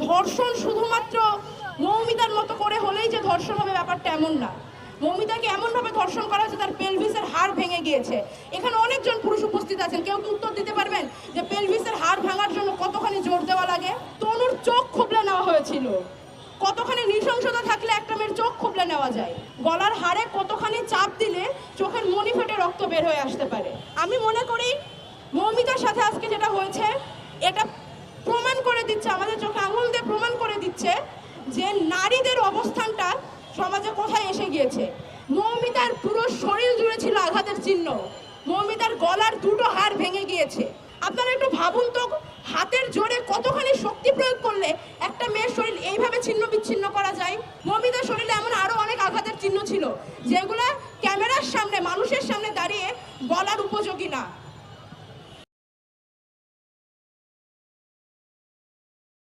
ধর্ষণ শুধুমাত্র মৌমিতার মতো করে হলেই যে ধর্ষণ হবে ব্যাপারটা এমন না। মৌমিতাকে এমনভাবে ধর্ষণ করা হয়েছে তার পেলভিসের হাড় ভেঙে গিয়েছে। এখানে অনেকজন পুরুষ উপস্থিত আছেন, কেউ কি উত্তর দিতে পারবেন যে পেলভিসের হাড় ভাঙার জন্য কতখানি জোর দেওয়া লাগে? তনুর চোখ খুবলে নেওয়া হয়েছিল। কতখানি নৃশংসতা থাকলে একটা মেয়ের চোখ খুবলে নেওয়া যায়? গলার হাড়ে কতখানি চাপ দিলে চোখের মনি ফেটে রক্ত বের হয়ে আসতে পারে? আমি মনে করি মৌমিতার সাথে আজকে যেটা হয়েছে এটা প্রমাণ করে দিচ্ছে, আমাদের চোখে আঙুল দিয়ে প্রমাণ করে দিচ্ছে যে নারীদের অবস্থানটা সমাজে কোথায় এসে গিয়েছে। মৌমিতার পুরো শরীর জুড়ে ছিল আঘাতের চিহ্ন। মৌমিতার গলার দুটো হাড় ভেঙে গিয়েছে। আপনারা একটু ভাবুন তো, হাতের জোরে কতখানি শক্তি প্রয়োগ